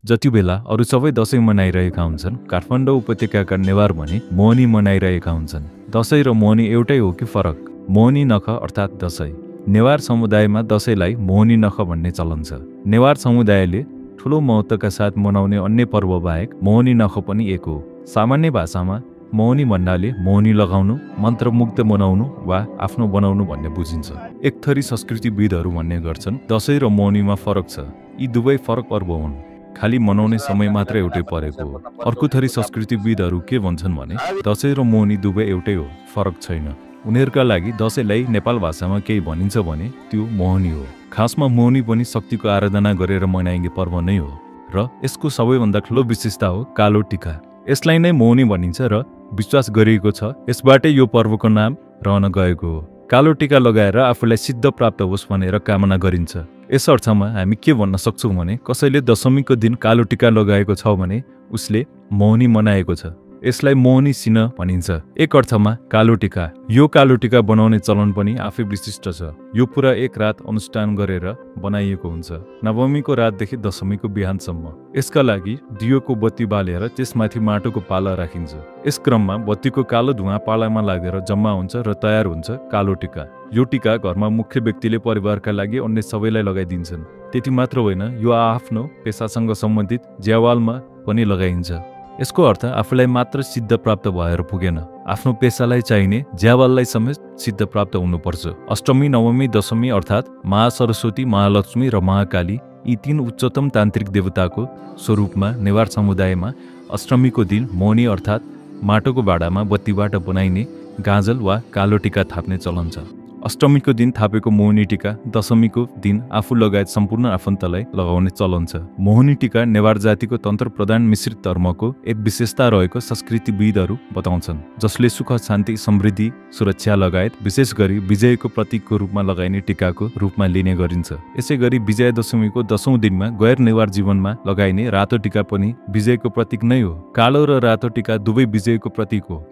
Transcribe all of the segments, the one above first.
जति बेला अरू सबै दशैं मनाइरहेका हुन्छन्, काठमाडौँ उपत्यकाका नेवार भने मोहनी मनाइरहेका हुन्छन्। दशैं र मोहनी एउटै हो कि फरक? मोहनी नख अर्थात् दशैं। नेवार समुदायमा दशैंलाई मोहनी नख भन्ने चलन छ। नेवार समुदायले ठूलो महत्त्वका साथ मनाउने अन्य पर्व बाहेक मोहनी नख पनि एक हो। सामान्य भाषामा मोहनी भन्नाले मोहनी लगाउनु, मन्त्रमुग्ध बनाउनु वा आफ्नो बनाउनु भन्ने बुझिन्छ। एक थरी संस्कृतिविदहरू भन्ने गर्छन् दशैं र मोहनीमा फरक छ। यी दुवै फरक पर्व हुन्, खाली मनाउने समय मात्र एउटै परेको हो। अर्को थरी संस्कृतिविदहरू के भन्छन् भने दशैं र मोहनी दुवै एउटै हो, फरक छैन। उनीहरूका लागि दशैंलाई नेपाल भाषामा केही भनिन्छ भने त्यो मोहनी हो। खासमा मोहनी पनि शक्तिको आराधना गरेर मनाइने पर्व नै हो र यसको सबैभन्दा ठुलो विशेषता हो कालो टीका। यसलाई नै मोहनी भनिन्छ र विश्वास गरिएको छ यसबाटै यो पर्वको नाम रहन गएको हो। कालो टीका लगाएर आफूलाई सिद्ध प्राप्त होस् भनेर कामना गरिन्छ। यस अर्थमा हामी के भन्न सक्छौँ भने कसैले दशमीको दिन कालो टीका लगाएको छ भने उसले मोहनी मनाएको छ। यसलाई मोहनी सिन भनिन्छ। एक अर्थमा कालो टीका। यो कालो टीका बनाउने चलन पनि आफै विशिष्ट छ। यो पुरा एक रात अनुष्ठान गरेर बनाइएको हुन्छ, नवमीको रातदेखि दशमीको बिहानसम्म। यसका लागि दियोको बत्ती बालेर त्यसमाथि माटोको पाला राखिन्छ। यस क्रममा बत्तीको कालो धुवा पालामा लागेर जम्मा हुन्छ र तयार हुन्छ कालो टीका। यो टीका घरमा मुख्य व्यक्तिले परिवारका लागि अन्य सबैलाई लगाइदिन्छन्। त्यति मात्र होइन, यो आफ्नो पेसासँग सम्बन्धित ज्यावालमा पनि लगाइन्छ। यसको अर्थ आफूलाई मात्र सिद्ध प्राप्त भएर पुगेन, आफ्नो पेसालाई चाहिने ज्यावाललाई समेत सिद्ध प्राप्त हुनुपर्छ। अष्टमी, नवमी, दशमी अर्थात् महासरस्वती, महालक्ष्मी र महाकाली यी तीन उच्चतम तान्त्रिक देवताको स्वरूपमा नेवार समुदायमा अष्टमीको दिन मोहनी अर्थात् माटोको भाँडामा बत्तीबाट बनाइने गाजल वा कालो टीका थाप्ने चलन छ। अष्टमीको दिन थापेको मोहनी टीका दशमीको दिन आफू लगायत सम्पूर्ण आफन्तलाई लगाउने चलन छ। मोहनी टीका नेवार जातिको तन्त्र प्रधान मिश्रित धर्मको एक विशेषता रहेको संस्कृतिविदहरू बताउँछन्, जसले सुख, शान्ति, समृद्धि, सुरक्षा लगायत विशेष गरी विजयको प्रतीकको रूपमा लगाइने टीकाको रूपमा लिने गरिन्छ। यसै गरी विजय दशमीको 10औं दिनमा गैर नेवार जीवनमा लगाइने रातो टीका पनि विजयको प्रतीक नै हो। कालो र रातो टीका दुवै विजयको प्रतीक हो।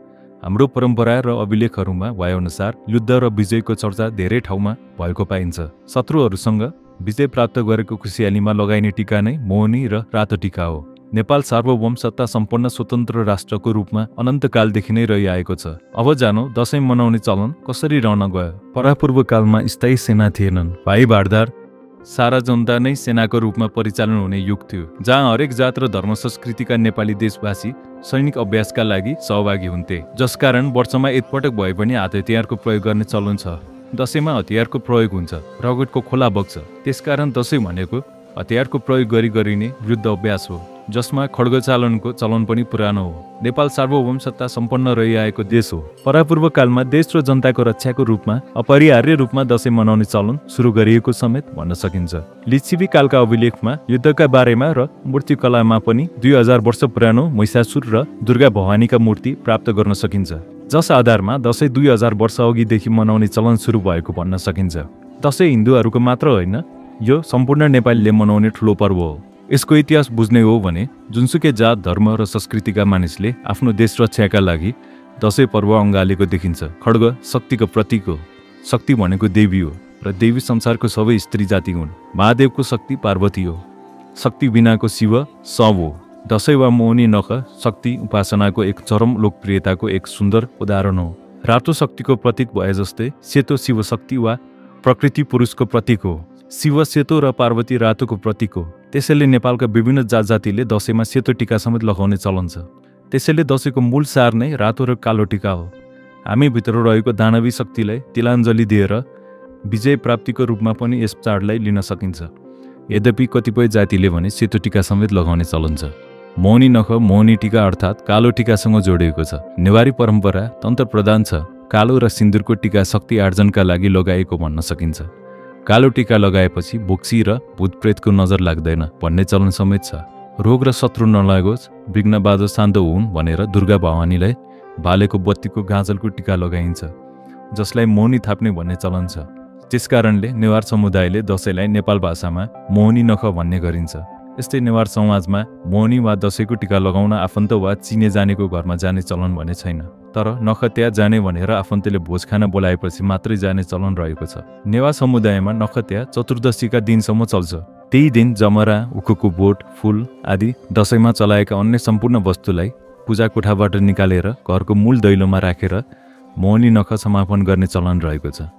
हाम्रो परम्परा र अभिलेखहरूमा भएअनुसार युद्ध र विजयको चर्चा धेरै ठाउँमा भएको पाइन्छ। शत्रुहरूसँग विजय प्राप्त गरेको खुसियालीमा लगाइने टीका नै मोहनी र रातो टीका हो। नेपाल सार्वभौम सत्ता सम्पन्न स्वतन्त्र राष्ट्रको रूपमा अनन्तकालदेखि नै रहिआएको छ। अब जानौँ दशैं मनाउने चलन कसरी रहन गयो। परापूर्व कालमा स्थायी सेना थिएनन्। भाइ भारदार सारा जनता नै सेनाको रूपमा परिचालन हुने युग थियो, जहाँ हरेक जात र धर्म संस्कृतिका नेपाली देशवासी सैनिक अभ्यासका लागि सहभागी हुन्थे, जसकारण वर्षमा एकपटक भए पनि हात हतियारको प्रयोग गर्ने चलन छ। दशैंमा हतियारको प्रयोग हुन्छ, रगतको खोला बग्छ। त्यसकारण दशैं भनेको हतियारको प्रयोग गरी गरिने युद्ध अभ्यास हो, जसमा खड्गचालनको चलन पनि पुरानो हो। नेपाल सार्वभौम सत्ता सम्पन्न रहिआएको देश हो। परापूर्व कालमा देश र जनताको रक्षाको रूपमा अपरिहार्य रूपमा दशैं मनाउने चलन सुरु गरिएको समेत भन्न सकिन्छ। लिच्छवी कालका अभिलेखमा युद्धका बारेमा र मूर्तिकलामा पनि 2000 वर्ष पुरानो महिषासुर र दुर्गा भवानीका मूर्ति प्राप्त गर्न सकिन्छ, जस आधारमा दशैं 2000 वर्ष अघिदेखि मनाउने चलन सुरु भएको भन्न सकिन्छ। दशैं हिन्दूहरूको मात्र होइन, यो सम्पूर्ण नेपालीले मनाउने ठुलो पर्व हो। यसको इतिहास बुझ्ने हो भने जुनसुकै जात, धर्म र संस्कृतिका मानिसले आफ्नो देश रक्षाका लागि दशैं पर्व अँगालेको देखिन्छ। खड्ग शक्तिको प्रतीक हो। शक्ति भनेको देवी हो र देवी संसारको सबै स्त्री जाति हुन्। महादेवको शक्ति पार्वती हो। शक्ति बिनाको शिव शव हो। दशैं वा मोहनी नख शक्ति उपासनाको एक चरम लोकप्रियताको एक सुन्दर उदाहरण हो। रातो शक्तिको प्रतीक भए जस्तै सेतो शिव शक्ति वा प्रकृति पुरुषको प्रतीक हो। शिव सेतो र पार्वती रातोको प्रतीक हो। त्यसैले नेपालका विभिन्न जात जातिले दशैंमा सेतो टीका समेत लगाउने चलन छ। त्यसैले दशैंको मूल सार नै रातो र कालो टीका हो। हामी भित्र रहेको दानवी शक्तिलाई तिलाञ्जली दिएर विजय प्राप्तिको रूपमा पनि यस चाडलाई लिन सकिन्छ। यद्यपि कतिपय जातिले भने सेतो टीका समेत लगाउने चलन छ। मोहनी नख मोहनी टीका अर्थात् कालो टीकासँग जोडिएको छ। नेवारी परम्परा तन्त्र प्रधान छ। कालो र सिन्दुरको टीका शक्ति आर्जनका लागि लगाएको भन्न सकिन्छ। कालो टीका लगाएपछि बोक्सी र भूतप्रेतको नजर लाग्दैन भन्ने चलन समेत छ। रोग र शत्रु नलागोस्, विघ्न बाधो शान्त हुन् भनेर दुर्गा भवानीलाई बालेको बत्तीको गाजलको टीका लगाइन्छ, जसलाई मोहनी थाप्ने भन्ने चलन छ। त्यसकारणले नेवार समुदायले दशैंलाई नेपाल भाषामा मोहनी नख भन्ने गरिन्छ। यस्तै नेवार समाजमा मोहनी वा दशैंको टीका लगाउन आफन्त वा चिने जानेको घरमा जाने चलन भने छैन, तर नख त्यहाँ जाने भनेर आफन्तले भोज खान बोलाएपछि मात्रै जाने चलन रहेको छ। नेवार समुदायमा नख त्यहाँ चतुर्दशीका दिनसम्म चल्छ। त्यही दिन जमरा, उखुको बोट, फूल आदि दशैंमा चलाएका अन्य सम्पूर्ण वस्तुलाई पूजा कोठाबाट निकालेर घरको मूल दैलोमा राखेर मोहनी नख समापन गर्ने चलन रहेको छ।